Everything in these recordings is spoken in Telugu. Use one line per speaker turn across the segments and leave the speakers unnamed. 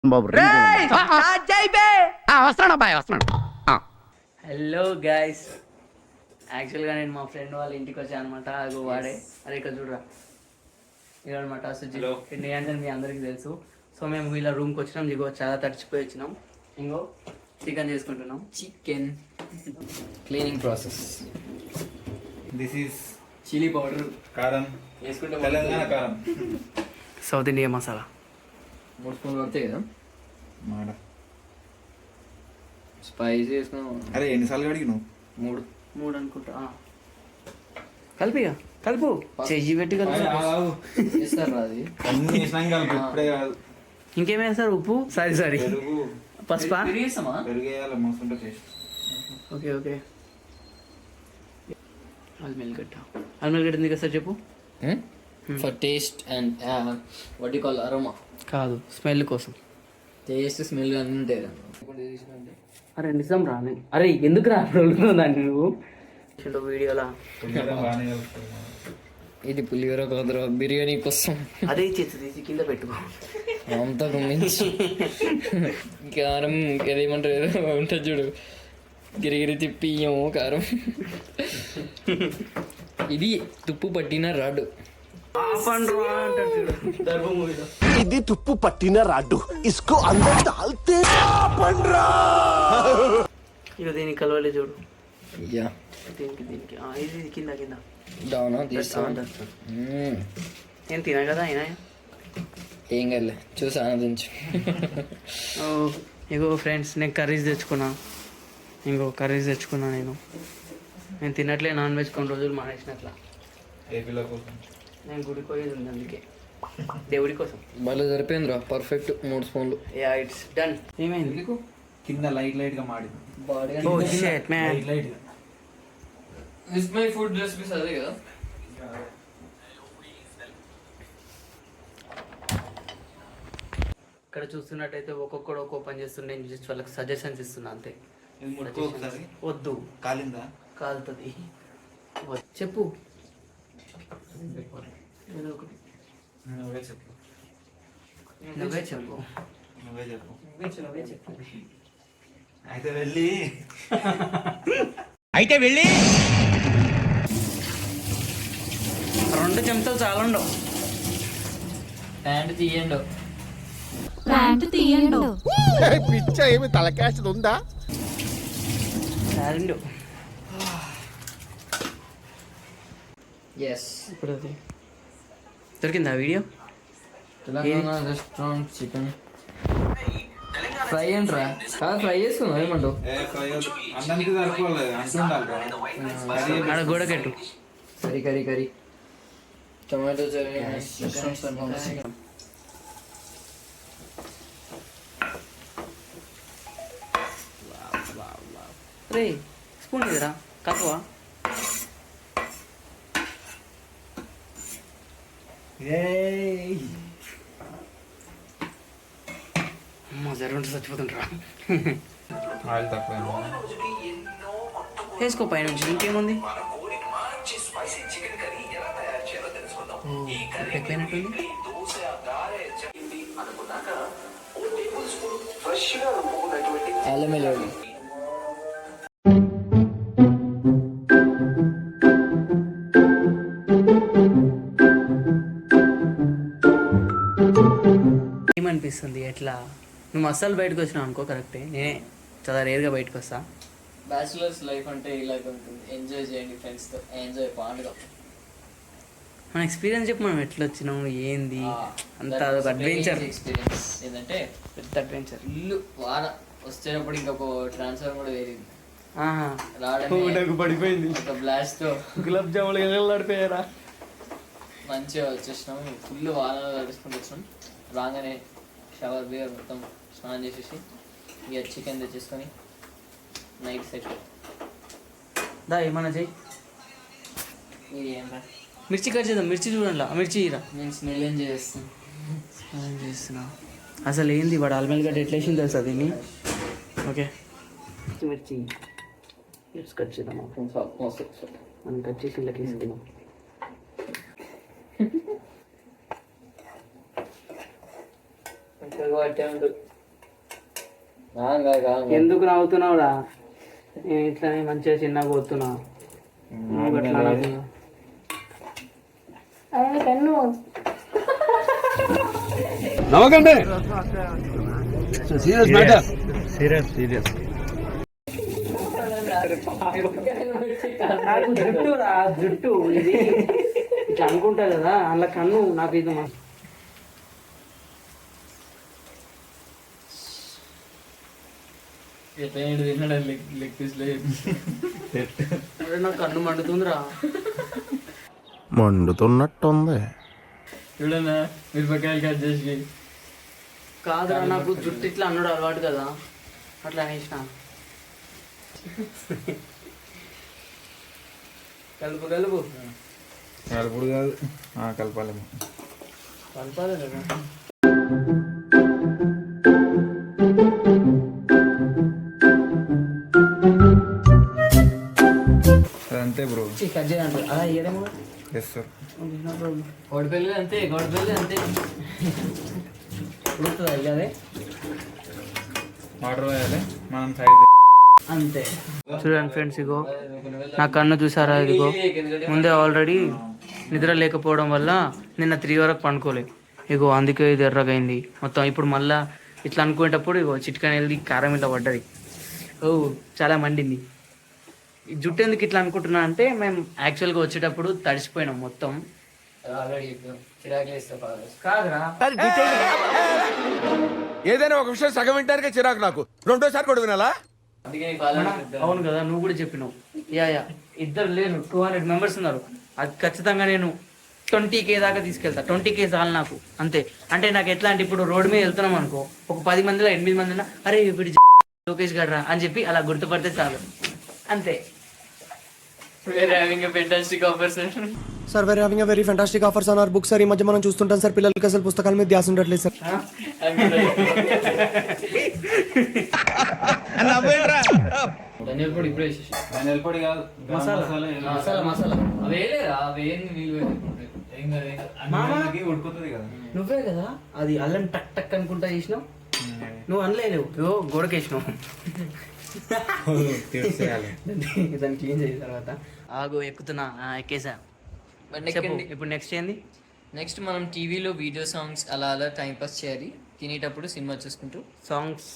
బాబు వస్తున్నాడు అబ్బాయి వస్తున్నాడు.
హలో గైస్, యాక్చువల్గా నేను మా ఫ్రెండ్ వాళ్ళ ఇంటికి వచ్చాను అనమాట. అగో వాడే, అదే ఇక్కడ చూడరా ఇదనమాట సుజిత్. అంటే మీ అందరికీ తెలుసు. సో మేము వీళ్ళ రూమ్కి వచ్చినాం. దిగో చాలా తడిచిపోయి వచ్చినాం. ఇంకో చికెన్ చేసుకుంటున్నాం. Chicken cleaning process.
This is
chilli powder,
కారం
వేసుకుంటే
తెలంగాణ కారం,
సౌత్ ఇండియా మసాలా
3 స్పూన్లు పడతాయి కదా.
మాట.
స్పైసీ వేసుకున్నాం.
అరే ఎన్నిసార్లు అడిగినావు?
3 అనుకుంటా. కలిపిగా కలుపు, చెయ్యి పెట్టి కలిపి
వేస్తారు అది.
అన్ని వేసినాం కలిపి ఇప్పుడే కాదు.
ఇంకేం వేస్తారు? ఉప్పు, సారీ
పెరుగు,
పసుపా?
పెరుగు వేయాలి మస్తుంటే టేస్ట్.
Okay okay. అల్మెల్గడ్డ ఎందుకు సార్ చెప్పు.
For taste and what you call aroma.
కాదు, స్మెల్ కోసం.
టేస్ట్ స్మెల్ అన్నీ ఉంటాయి కదా.
అరే నిజం రా. అరే ఎందుకు రా దాన్ని నువ్వు వీడియోలా?
బాగానే కలుపుతున్నా.
ఇది పులిహోర కాదురా, బిర్యానీ కోసం.
అదే చేసి కింద పెట్టుకో.
అంతా మించి కారం ఏదేమంటారు, ఏదో ఉంటుంది చూడు, గిరిగిరి తిప్పి కారం. ఇది తుప్పు పట్టిన రాడు.
ఇది తుప్పు పట్టిన రాడ్డు, ఇస్కో అందర్ డాల్తే పండ్రా.
ఇక దీనికి కలవలే చూడు.
యా
దీనికి ఇది కింద
డౌనా
నేను తినా కదా అయినా.
ఏం కలే, చూసి ఆనందించు.
ఇగో ఫ్రెండ్స్, నేను కర్రీస్ తెచ్చుకున్నా. నేను తినట్లే నాన్ వెజ్, కొన్ని రోజులు మానేసినట్లా.
ఏపీలో కోసం
నేను గుడికి పోయేది ఉంది, అందుకే దేవుడి కోసం.
భలే సరిపోయిందిరా, పర్ఫెక్ట్ 3 స్పూన్లు.
Yeah it's done. ఏమైంది?
కింద లైట్ గా మాడి
ఓ షిట్ మ్యాన్.
లైట్ గా.
దిస్ మై ఫుడ్ రెసిపీస్ అదే కదా.
ఇక్కడ చూస్తున్నట్టయితే ఒక్కొక్కడు ఒక్కో పని చేస్తుండే. నేను జస్ట్ వాళ్ళకి సజెషన్స్ ఇస్తున్నా అంతే.
ఇది ముట్టుకో ఒకసారి.
వద్దు,
కాలిందా?
కాలుతుంది. చెప్పు ఏదో ఒకటి.
నువ్వే చెప్పు.
నువ్వే చెప్పు.
అయితే వెళ్ళి
2 చెంచాలు చాలా ఉండవు.
ప్యాంట్
తీయండు.
పిచ్చ ఏమి తలకాశది ఉందా?
చాలండు.
ఎస్.
ఇప్పుడు అది దొరికిందా video?
Telangana restaurant chicken fry ఏంట్రా? కాదు, ఫ్రై చేసుకున్నాం. ఏమంటావు?
అన్నందుకు సరిపోలేదు అంటుండాలి.
ఆడ గోడకెట్టు.
Curry tomato restaurant.
రే స్పూన్ ఇదిరా, కలువా. అమ్మ జరుగుంటే చచ్చిపోతుంటారా.
ఆయిల్ తక్కువ.
వేసుకో పైనుంచి, ఇంకేముంది. ఎక్కువైనట్టుంది.
అల్లం వెల్లుల్లి.
ఏమనిపిస్తుంది ఎట్లా? నువ్వు అస్సలు బయటకు వచ్చినావు అనుకో, కరెక్టే. నేనే చాలా రేర్గా బయటకు వస్తా.
బ్యాచులర్స్ లైఫ్ అంటే ఇలాగ ఉంటుంది. ఎంజాయ్ చేయండి ఫ్రెండ్స్తో. ఎంజాయ్ పండుగ.
మన ఎక్స్పీరియన్స్ చెప్పు, మనం ఎట్లా వచ్చినాము, ఏంది అంత అడ్వెంచర్
ఎక్స్పీరియన్స్. ఏంటంటే
పెద్ద అడ్వెంచర్.
ఇల్లు వాన వచ్చేటప్పుడు ఇంకొక ట్రాన్స్ఫర్ కూడా వేరింది.
పడిపోయింది
ఒక బ్లాస్ట్ తో.
గులాబ్ జాములు ఎలా నడిపోయారా.
మంచిగా వచ్చేసినాం. ఫుల్ వానలో నడుచుకుంటూ వచ్చినాం. రాగానే షవర్ బియర్ మొత్తం స్నానం చేసేసి ఇక చికెన్ తెచ్చేసుకొని నైట్ సెట్.
దా ఏమన్నా చెయ్యి.
మీరు ఏం రా?
మిర్చి కట్ చేద్దాం. మిర్చి చూడండి, మిర్చి ఇరా.
నేను స్మెల్ ఏం చేస్తాను.
చేస్తున్నా అసలు ఏంది వాడు అల్మెల్ గడ్డ ఎట్లా వేసింది తెలుసా దీన్ని. ఓకే మిర్చి కట్ చేద్దాం. మనం కట్ చేసి ఇలా తీసుకుందాం.
అట్టే ఉండు.
ఎందుకు నవ్వుతున్నావురా? నేను ఇట్లానే మంచిగా చిన్నగా పోతున్నా. నువ్వు అట్లా నవ్వుతున్నావు.
నవ్వకండి.
నాకు జుట్టు రా, జుట్టు ఇది ఇట్లా అనుకుంటా కదా, అలా కన్ను నాకు ఇది
ఎట్లా తిన్నాడు లెగ్ పీస్లో
నాకు కన్ను మండుతుందిరా.
మండుతున్నట్టుంది.
చూడన్నా మిరపకాయలు కట్ చేసి.
కాదురా, నాకు జుట్టు ఇట్లా అన్నాడు అలవాటు కదా, అట్లా అనేసిన. కలుపు కలుపు
కలుపుడు కాదు, కలపాలి.
కలపాలి కదా.
అంతే బ్రో.
కట్ చేయండి అలా ఇయ్యడేమో.
Yes sir.
గొడపెల్లి అంతే, గొడపెల్లి అంతే.
ఉడుతుందా ఇక అదే
వాటర్ వేయాలి మనం సైడ్.
అంతే. చూడండి ఫ్రెండ్స్, ఇగో నా కన్ను చూసారా? ఇదిగో ముందే ఆల్రెడీ నిద్ర లేకపోవడం వల్ల నిన్న 3 వరకు పండుకోలేదు. ఇగో అందుకే ఇది ఎర్రగైంది మొత్తం. ఇప్పుడు మళ్ళా ఇట్లా అనుకునేటప్పుడు ఇగో చిట్కని వెళ్ళి కారం ఇట్లా పడ్డది. ఓ చాలా మండింది. ఈ జుట్టు ఎందుకు ఇట్లా అనుకుంటున్నా అంటే, మేము యాక్చువల్గా వచ్చేటప్పుడు తడిసిపోయినాం మొత్తం. కాదురా,
ఏదైనా ఒక విషయం సగం వింటానికే చిరాకు నాకు. రెండోసారి కూడా వినాలా?
అవును కదా, నువ్వు కూడా చెప్పినావు. యా ఇద్దరు లేరు, 200 మెంబర్స్ ఉన్నారు. అది ఖచ్చితంగా నేను 20K దాకా తీసుకెళ్తా. 20K చాలు నాకు, అంతే. అంటే నాకు ఎట్లా అంటే, ఇప్పుడు రోడ్డు మీద వెళ్తున్నాం అనుకో, ఒక 10 మందిలో 8 మందిలో అరే ఇప్పుడు లోకేష్ గడ్రా అని చెప్పి అలా గుర్తుపడితే చాలు, అంతే.
We're having a fantastic offer, sir.
Sir where having a very fantastic offers on hour book sir. ఈ మధ్య మనం చూస్తుంటాం సార్, పిల్లలకి అసలు పుస్తకాల మీద ధ్యాస ఉండట్లేదు సార్.
ధనియాల పొడి ఇప్పుడే వేసేసి.
ధనియాల పొడి కాదు,
మసాలా.
మసాలా అవి వేయలేరా? అవి ఏంది నీళ్ళు
అన్నంకి ఉడుకుతుంది కదా.
నువ్వే కదా అది అల్లం టక్ టక్ అనుకుంటా చేసినావు. నువ్వు అనలేవు, ఇగో గోడకేసినావు. దాన్ని క్లీన్ చేసిన తర్వాత ఆగు ఎక్కుతున్నా. ఎక్కేసా. ఇప్పుడు నెక్స్ట్ ఏంది?
నెక్స్ట్ మనం టీవీలో వీడియో సాంగ్స్ అలా అలా టైం పాస్ చేయాలి తినేటప్పుడు, సినిమా చూసుకుంటూ.
సాంగ్స్.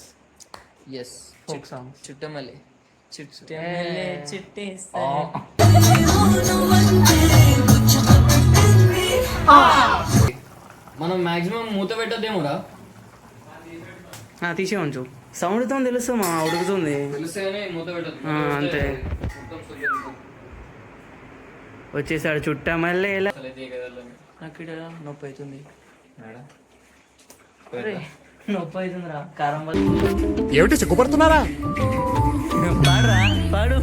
Yes,
folk songs.
చుట్టమల్లె మనం మాక్సిమం మూత పెట్టద్దేమోరా.
తీసే ఉంచు. సౌండ్తో తెలుసు మా ఉడుకుతుంది.
తెలుస్తేనే మూత పెట్టదు.
అంతే. వచ్చేసాడు చుట్ట మళ్ళీ. ఎలా నాకు ఇక్కడ నొప్పి అవుతుంది, నొప్పి అవుతుందిరా కారం వల్ల.
ఏమిటి సిగ్గుపడుతున్నారా?
పాడురా పాడు.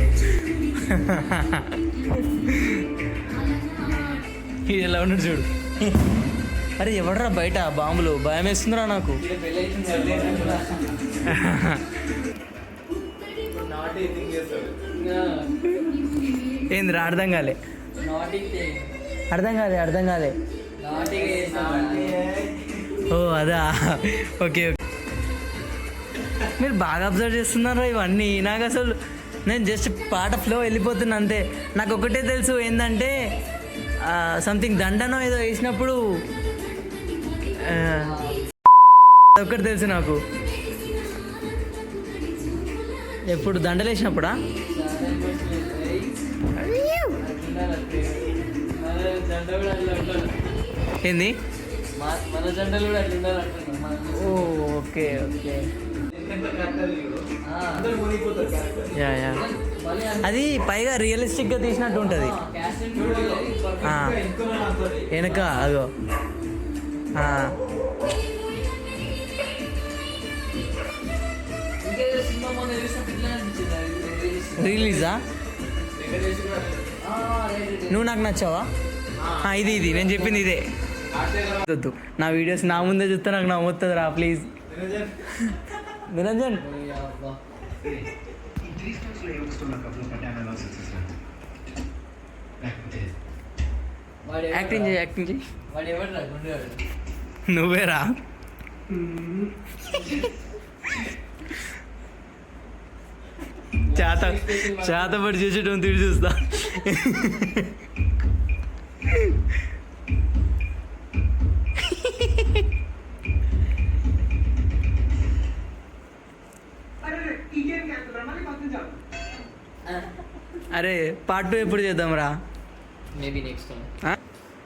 ఇది ఎలా ఉన్నాడు చూడు. అరే ఎవడరా బయట బాంబులు? భయం వేస్తుందిరా నాకు. ఏందిరా అర్థం కాలే, అర్థం కాలే. ఓ అదా, ఓకే. మీరు బాగా అబ్జర్వ్ చేస్తున్నారా ఇవన్నీ? నాకు అసలు నేను జస్ట్ పాట ఫ్లో వెళ్ళిపోతున్నా అంతే. నాకు ఒకటే తెలుసు ఏంటంటే, సంథింగ్ దండనో ఏదో వేసినప్పుడు ఒకటి తెలుసు నాకు. ఎప్పుడు దండలు వేసినప్పుడా? ఏంది?
మన జెండలు కూడా అట్లా ఉండాలంటున్నాం.
Okay okay. యా అది పైగా రియలిస్టిక్గా తీసినట్టు ఉంటుంది వెనక. అదో రిలీజా? నువ్వు నాకు నచ్చావా? ఇది నేను చెప్పింది ఇదే. నా వీడియోస్ నా ముందే చూస్తే నాకు నవ్వుతుంది రా ప్లీజ్. నిరంజన్ యాక్టింగ్ చేయి.
వాడు ఎవరు
నువ్వేరా. చేతపడి చేసేటం తిరిగి చూస్తా. అరే పార్ట్ 2 ఎప్పుడు చేద్దాం రా?
మేబీ నెక్స్ట్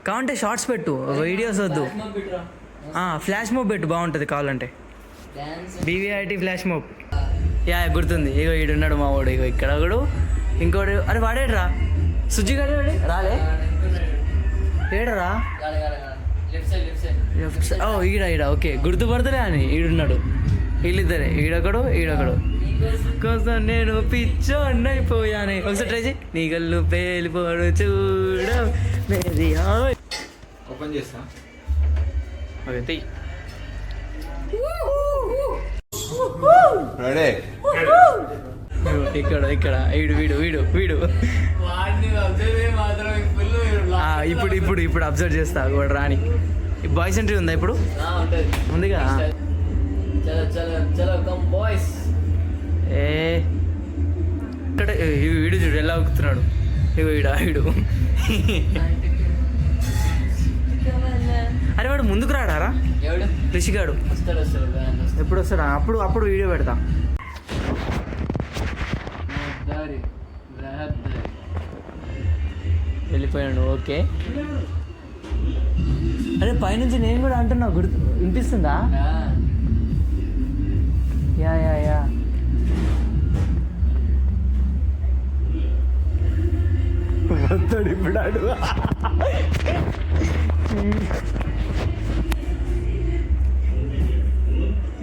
కావాలంటే షార్ట్స్ పెట్టు, వీడియోస్ వద్దు. ఫ్లాష్ మోబ్ పెట్టు, బాగుంటుంది కావాలంటే. బీవీఐటీ ఫ్లాష్ మోబ్. యా గుర్తుంది. ఇగో ఈడున్నాడు మా వాడు. ఇగో ఇక్కడ ఒకడు, ఇంకోడు. అరే వాడేడ్రా? సుజ్జి గారు రాలే? ఏడరా? ఓ ఈడ ఓకే, గుర్తుపడతలే అని. ఈడున్నాడు. వీళ్ళిద్దరే, ఈడొకడు ఈడొకడు. కోసం నేను పిచ్చోన్నైపోయానే. ఒకసారి ట్రై చేయి. నీ కళ్ళు పేలిపోడు చూడ.
ఓపెన్ చేస్తా.
ఓకే తెయ్యి.
రెడీ
ఇక్కడ ఇక్కడ వీడు వీడు వీడు వీడు ఇప్పుడు ఇప్పుడు ఇప్పుడు అబ్జర్వ్ చేస్తా కూడా రాని. బాయ్స్ ఎంట్రీ ఉందా ఇప్పుడు? ఉందిగా. ఏ ఇక్కడ వీడు చూడు ఎలా ఎక్కుతున్నాడు. ఇగో వీడు. అరే వాడు ముందుకు రాడారా? రిషిగాడు ఎప్పుడు వస్తాడా? అప్పుడు వీడియో పెడతా. వెళ్ళిపోయాడు. ఓకే. అరే పైనుంచి నేను కూడా అంటున్నా, గుర్తు వినిపిస్తుందా? Yeah yeah yeah. వస్తాడు ఇప్పుడు ఆడు.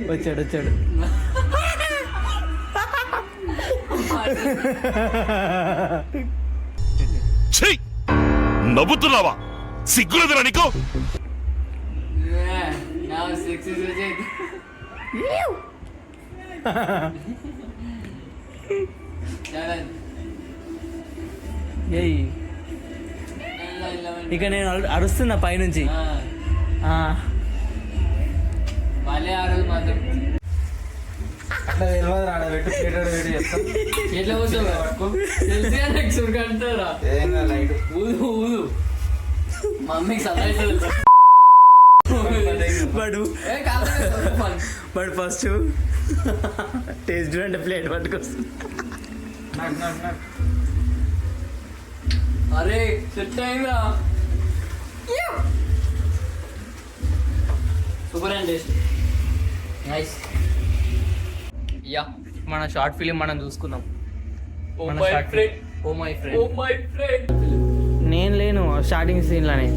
వచ్చాడు.
నవ్వుతున్నావా? సిగ్గులేదురా నీకు?
ఇక నేను అరుస్తున్నా పైనుంచి.
మళ్ళీ ఆ రోజు మాత్రం
అట్లా తెలియదు రాడ పెట్టు పెట్టి చెప్తాం.
ఎట్లా కూర్చోవు తెలిసిగా నెక్స్ట్ అంటారా?
లైట్
ఊదు మమ్మీకి సర్ప్రైజ్.
బట్ ఫస్ట్ టేస్ట్ అంటే ప్లేట్ పట్టుకొస్తుంది.
అరే సెట్ అయిందా? Super and taste nice. Yeah
మన షార్ట్ ఫిలిం మనం చూసుకుందాం.
ఓ మై ఫ్రెండ్
నేను లేను స్టార్టింగ్ సీన్లోనే.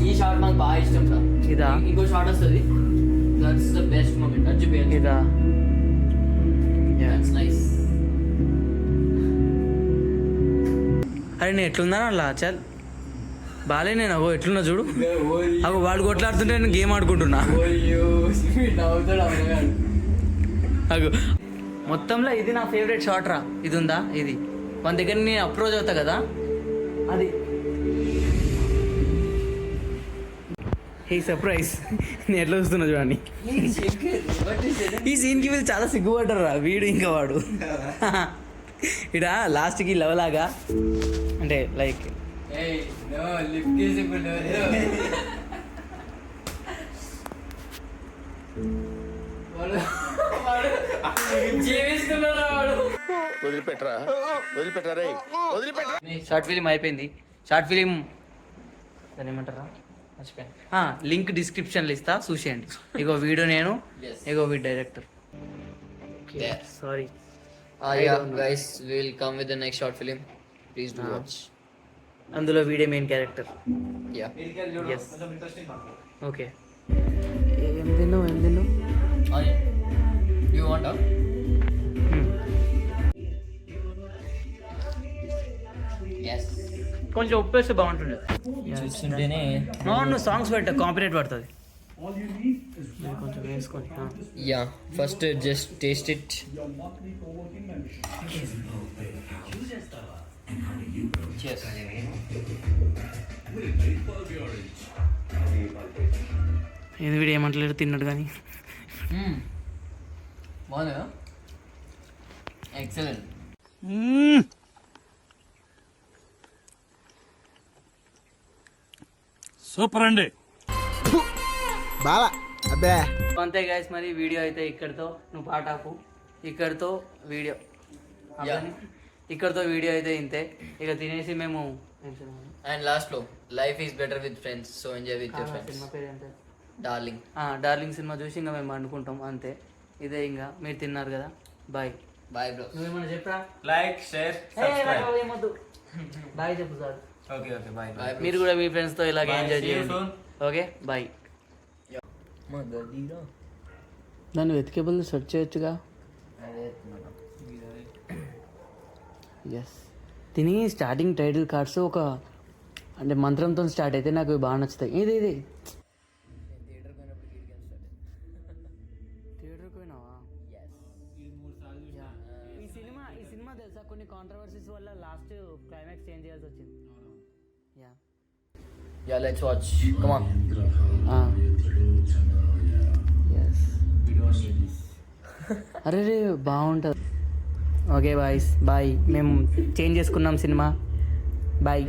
ఈ షార్ట్ నాకు బాగా ఇష్టం రా.
ఇదా?
ఇంకో షార్ట్ వస్తుంది, that's the best moment. Arjun
ఇదా?
That's nice.
అరే నేను ఎట్లున్నా అలా చల్ బాలే. నేను అగో ఎట్లున్నా చూడు. అగో వాడు కొట్లాడుతుంటే నేను గేమ్ ఆడుకుంటున్నా. అగో మొత్తంలో ఇది నా ఫేవరెట్ షాట్ రా. ఇది ఉందా? ఇది మన దగ్గర నేను అప్రోచ్ అవుతా కదా, అది హే సర్ప్రైజ్. నేను ఎట్లా చూస్తున్నా చూడండి. ఈ సీన్కి వీళ్ళు చాలా సిగ్గుపడ్డారు రా, వీడు ఇంకా వాడు. ఇడ లాస్ట్కి లవలాగా అంటే లైక్ షార్ట్ ఫిలిం అయిపోయింది. షార్ట్ ఫిలిం దాన్ని ఏమంటారా మర్చిపోయాను. లింక్ డిస్క్రిప్షన్లో ఇస్తా, చూసేయండి. ఇగో వీడియో నేను, ఇగో వీడి director. Sorry.
Yeah guys, we will come with the next short film. Please do watch.
అందులో video main character.
Yeah.
Yes. Okay. ఏం తిన్నావు?
You want to? Yes.
కొంచెం ఉప్పు వేస్తే బాగుంటుండే.
చూస్తుంటేనే
నువ్వు సాంగ్స్ పెట్ట కాపీరైట్ పడుతుంది. కొంచెం వేసుకొని.
Yeah, first just taste it. Cheers.
ఏది వీడు ఏమంటలేడు తిన్నాడు కానీ.
బాగుందా? ఎక్సలెంట్.
సూపర్ అండి.
బావా అబ్బే
అంతే గైస్, మరి వీడియో అయితే ఇక్కడితో, నువ్వు పాట ఆపు, ఇక్కడితో వీడియో ఇక్కడితో వీడియో అయితే ఇంతే. ఇక తినేసి మేము
అండ్ లాస్ట్ లో life is better with friends, so enjoy with your
cinema
friends.
పేరు ఏంటంటే
డార్లింగ్.
డార్లింగ్ సినిమా చూసి ఇంకా మేము అనుకుంటాం అంతే. ఇదే ఇంకా మీరు తిన్నారు కదా, బాయ్.
Bye bro.
నువ్వేమన్నా చెప్పరా?
Like share subscribe.
ఏమొద్దు, బాయ్ చెప్పు sir.
Okay okay bye
bye
మీరు కూడా మీ ఫ్రెండ్స్తో ఇలాగే
Bye.
ఎంజాయ్
See you
చేయండి.
soon.
Okay bye.
బ్రో.
దాన్ని వెతికేబుల్ సెర్చ్ చేయొచ్చుగా. ఎస్, తిని స్టార్టింగ్ టైటిల్ కార్డ్స్ ఒక అంటే మంత్రంతో స్టార్ట్ అయితే నాకు బాగా నచ్చుతాయి. ఇది థియేటర్కి పోయినావా? ఈ సినిమా తెలుసా, కొన్ని కాంట్రవర్సీస్ వల్ల లాస్ట్ క్లైమాక్స్ చేంజ్ చేయాల్సి వచ్చింది.
Yeah let's watch, come on.
అరే రే బాగుంటుంది. ఓకే బాయ్స్ బాయ్, మేము చేంజ్ చేసుకున్నాం సినిమా. బాయ్.